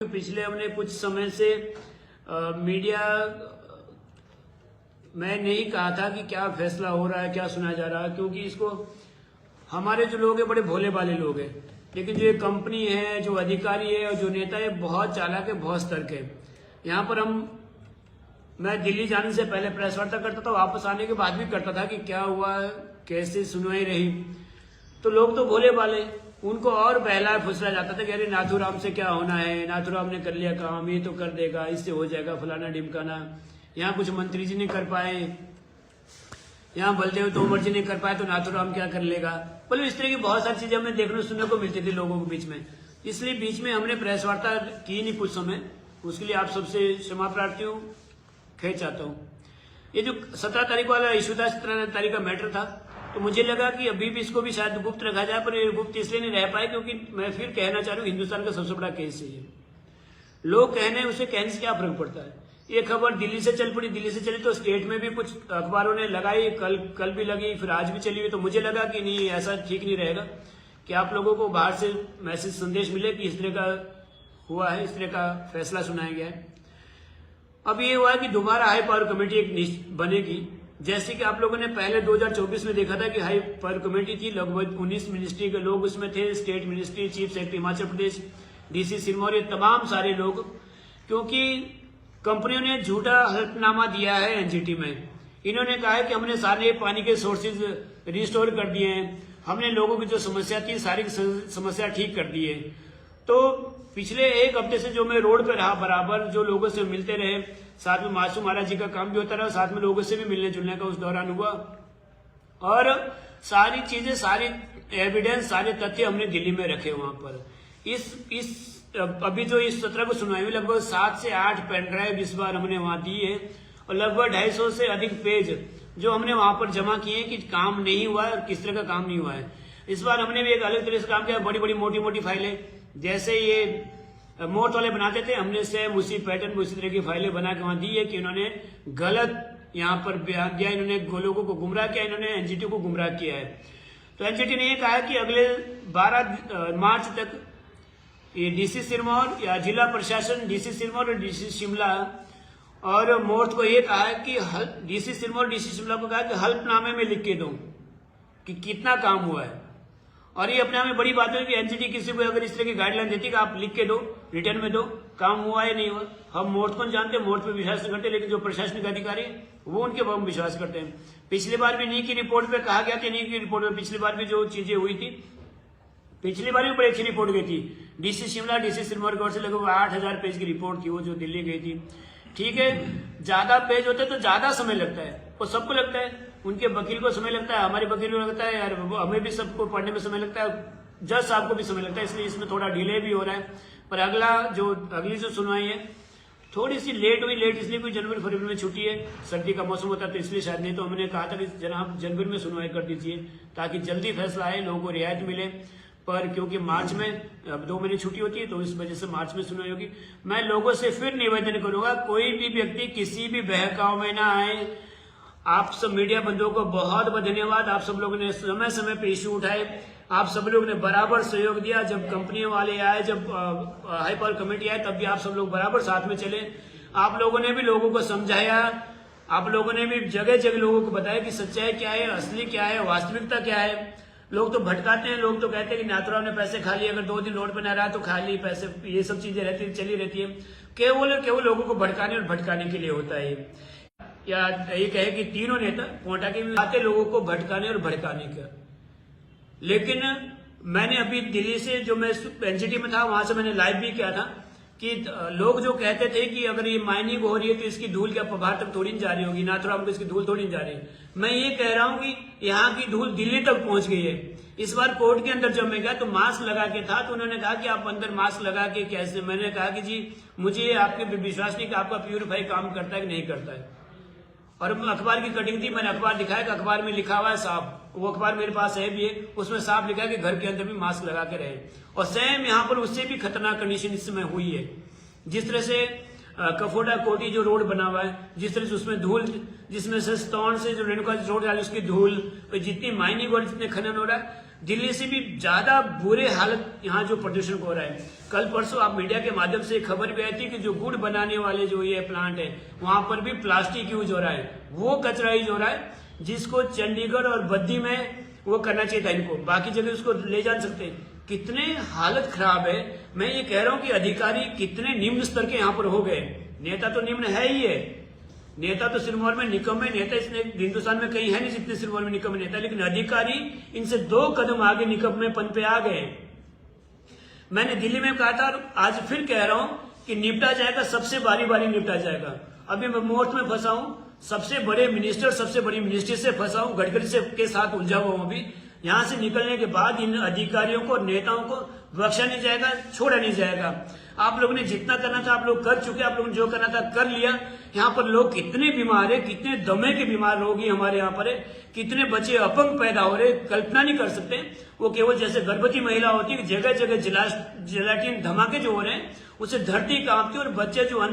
पिछले हमने कुछ समय से मीडिया मैं नहीं कहा था कि क्या फैसला हो रहा है, क्या सुना जा रहा है, क्योंकि इसको हमारे जो लोग हैं बड़े भोले भाले लोग हैं, लेकिन जो ये कंपनी है, जो अधिकारी है और जो नेता है बहुत चालाक है, बहुत सतर्क है। यहाँ पर मैं दिल्ली जाने से पहले प्रेस वार्ता करता था, वापस आने के बाद भी करता था कि क्या हुआ, कैसे सुनवाई रही। तो लोग तो भोले भाले, उनको और बहला फुसला जाता था कि अरे नाथूराम से क्या होना है, नाथूराम ने कर लिया काम, ये तो कर देगा, इससे हो जाएगा, फलाना ढिमकाना। यहाँ कुछ मंत्री जी ने कर पाए, यहाँ बलदेव तोमर जी ने कर पाए, तो नाथूराम क्या कर लेगा। बोले इस तरह की बहुत सारी चीजें हमें देखने सुनने को मिलती थी लोगों के बीच में। इसलिए बीच में हमने प्रेस वार्ता की नहीं कुछ समय, उसके लिए आप सबसे क्षमा प्रार्थी हूँ, खेद चाहता हूँ। ये जो 17 तारीख वाला इशू था, 17 तारीख का मैटर था, तो मुझे लगा कि अभी भी इसको भी शायद गुप्त रखा जाए, पर ये गुप्त इसलिए नहीं रह पाए क्योंकि मैं फिर कहना चाह रहा हूँ हिंदुस्तान का सबसे बड़ा केस है ये। लोग कहने उसे कहने से क्या फर्क पड़ता है। ये खबर दिल्ली से चल पड़ी, दिल्ली से चली तो स्टेट में भी कुछ अखबारों ने लगाई, कल भी लगी, फिर आज भी चली हुई। तो मुझे लगा कि नहीं, ऐसा ठीक नहीं रहेगा कि आप लोगों को बाहर से मैसेज संदेश मिले कि इस तरह का हुआ है, इस तरह का फैसला सुनाया गया है। अब ये हुआ है कि दोबारा हाई पावर कमेटी एक बनेगी, जैसे कि आप लोगों ने पहले 2024 में देखा था कि हाई पावर कमेटी थी, लगभग 19 मिनिस्ट्री के लोग उसमें थे, state ministry, chief secretary Himachal Pradesh, DC Sirmaur, ये तमाम सारे लोग, क्योंकि कंपनियों ने झूठा हल्फनामा दिया है एनजीटी में। इन्होंने कहा है कि हमने सारे पानी के सोर्सेज रिस्टोर कर दिए हैं, हमने लोगों की जो समस्या थी सारी समस्या ठीक कर दी है। तो पिछले एक हफ्ते से जो मैं रोड पे रहा, बराबर जो लोगों से मिलते रहे, साथ में मासूम महाराज जी का काम भी होता रहा, साथ में लोगों से भी मिलने जुलने का उस दौरान हुआ, और सारी चीजें, सारी एविडेंस, सारे तथ्य हमने दिल्ली में रखे वहां पर। अभी जो इस 17 को सुनवाई हुई, लगभग 7 से 8 पेन ड्राइव इस बार हमने वहां दी है, और लगभग 250 से अधिक पेज जो हमने वहां पर जमा किए कि काम नहीं हुआ है और किस तरह का काम नहीं हुआ है। इस बार हमने भी एक अलग तरह से काम किया, बड़ी बड़ी मोटी मोटी फाइलें, जैसे ये मोर्ट वाले बनाते थे, हमने सेम उसी पैटर्न में उसी तरह की फाइलें बना के वहां दी है कि इन्होंने गलत यहाँ पर बयान दिया, इन्होंने लोगों को गुमराह किया, इन्होंने एनजीटी को गुमराह किया है। तो एनजीटी ने ये कहा है कि अगले 12 मार्च तक ये डीसी सिरमौर या जिला प्रशासन, डीसी सिरमौर और डीसी शिमला और मोर्ट को ये कहा है कि डीसी सिरमौर, डीसी शिमला को कहा कि हल्फनामे में लिख के दो कि कितना काम हुआ है। और ये अपने आप में बड़ी बात है कि एनजीटी किसी को अगर इस तरह की गाइडलाइन देती है कि आप लिख के दो, रिटर्न में दो, काम हुआ या नहीं हुआ। हम मोर्ट को जानते हैं, मोर्ट पे विश्वास नहीं करते, लेकिन जो प्रशासनिक अधिकारी है वो उनके पर हम विश्वास करते हैं। पिछली बार भी नहीं की रिपोर्ट पे कहा गया था, नहीं की रिपोर्ट में पिछली बार भी जो चीजें हुई थी, पिछली बार भी बड़ी अच्छी रिपोर्ट गई थी। डीसी शिमला, डीसी सिरमौर की ओर से लगभग 8000 पेज की रिपोर्ट थी वो, जो दिल्ली गई थी। ठीक है, ज्यादा पेज होते तो ज्यादा समय लगता है, वो सबको लगता है, उनके वकील को समय लगता है, हमारे वकील को लगता है, यार हमें भी सबको पढ़ने में समय लगता है, जज साहब को भी समय लगता है, इसलिए इसमें थोड़ा डिले भी हो रहा है। पर अगली जो सुनवाई है थोड़ी सी लेट हुई, लेट इसलिए कोई जनवरी फरवरी में छुट्टी है, सर्दी का मौसम होता है तो इसलिए शायद, नहीं तो हमने कहा था कि जनाब जनवरी में सुनवाई कर दीजिए ताकि जल्दी फैसला आए, लोगों को रियायत मिले। पर क्योंकि मार्च में अब 2 महीने छुट्टी होती है तो इस वजह से मार्च में सुनवाई होगी। मैं लोगों से फिर निवेदन करूंगा, कोई भी व्यक्ति किसी भी बहकाव में ना आए। आप सब मीडिया बंधुओं को बहुत बहुत धन्यवाद, आप सब लोगों ने समय समय पे इश्यू उठाए, आप सब लोगों ने बराबर सहयोग दिया। जब कंपनियों वाले आए, जब हाई पावर कमेटी आए, तब भी आप सब लोग बराबर साथ में चले। आप लोगों ने भी लोगों को समझाया, आप लोगों ने भी जगह जगह लोगों को बताया कि सच्चाई क्या है, असली क्या है, वास्तविकता क्या है। लोग तो भटकाते हैं, लोग तो कहते हैं कि नाथूराम ने पैसे खा लिए, अगर 2 दिन रोड पर न रहा तो खा ली पैसे, ये सब चीजें चली रहती है। केवल लोगों को भटकाने और भटकाने के लिए होता है। या ये कहे कि तीनों नेता कोटा के भी आते लोगों को भटकाने और भड़काने का। लेकिन मैंने अभी दिल्ली से, जो मैं एनजीटी में था, वहां से मैंने लाइव भी किया था कि लोग जो कहते थे कि अगर ये माइनिंग हो रही है तो इसकी धूल क्या बाहर तक थोड़ी नहीं जा रही होगी, नाथूराम को इसकी धूल थोड़ी नहीं जा रही। मैं ये कह रहा हूं कि यहाँ की धूल दिल्ली तक पहुंच गई है। इस बार कोर्ट के अंदर जब मैं गया तो मास्क लगा के था, तो उन्होंने कहा कि आप अंदर मास्क लगा के कैसे। मैंने कहा कि जी मुझे आपके विश्वास नहीं कि आपका प्यूरिफाई काम करता है कि नहीं करता है। और अखबार की कटिंग थी, मैंने अखबार दिखाया कि अखबार में लिखा हुआ है साफ, वो अखबार मेरे पास है भी है, उसमें साफ लिखा है कि घर के अंदर भी मास्क लगा के रहे। और सेम यहाँ पर उससे भी खतरनाक कंडीशन इस समय हुई है। जिस तरह से कफोड़ा कोटी जो रोड बना हुआ है, जिस तरह से उसमें धूल, जिसमें से स्टोन से जो रेणुका रोड है उसकी धूल, जितनी माइनिंग और जितने खनन हो रहा है, दिल्ली से भी ज्यादा बुरे हालत यहाँ जो प्रदूषण को हो रहा है। कल परसों आप मीडिया के माध्यम से खबर भी आई थी कि जो गुड़ बनाने वाले जो ये प्लांट है वहां पर भी प्लास्टिक यूज हो रहा है, वो कचरा यूज हो रहा है, जिसको चंडीगढ़ और बद्दी में वो करना चाहिए था इनको, बाकी जगह उसको ले जा सकते हैं। कितने हालत खराब है। मैं ये कह रहा हूं कि अधिकारी कितने निम्न स्तर के यहाँ पर हो गए। नेता तो निम्न है ही है, नेता तो सिरमौर में निकम्मे नेता इसने हिंदुस्तान में कहीं है नहीं जितने सिरमौर में निकम्मे नेता, लेकिन अधिकारी इनसे 2 कदम आगे निकम्मेपन पे आ गए। मैंने दिल्ली में कहा था और आज फिर कह रहा हूं कि निपटा जाएगा, सबसे बारी बारी निपटा जाएगा। अभी मैं मोर्च में फंसा हूं, सबसे बड़े मिनिस्टर, सबसे बड़ी मिनिस्ट्री से फंसा हूं, गडकरी से के साथ उलझा हुआ हूं। अभी यहां से निकलने के बाद इन अधिकारियों को, नेताओं को बख्शा नहीं जाएगा, छोड़ा नहीं जाएगा। आप लोगों ने जितना करना था आप लोग कर चुके, आप लोगों ने जो करना था कर लिया। यहाँ पर लोग कितने बीमार है, कितने दमे के बीमार लोग हमारे यहाँ पर है, कितने बच्चे अपंग पैदा हो रहे, कल्पना नहीं कर सकते। वो केवल जैसे गर्भवती महिला होती है, जगह जगह जिलाटीन धमाके जो हो रहे हैं उससे धरती कांपती है और बच्चे जो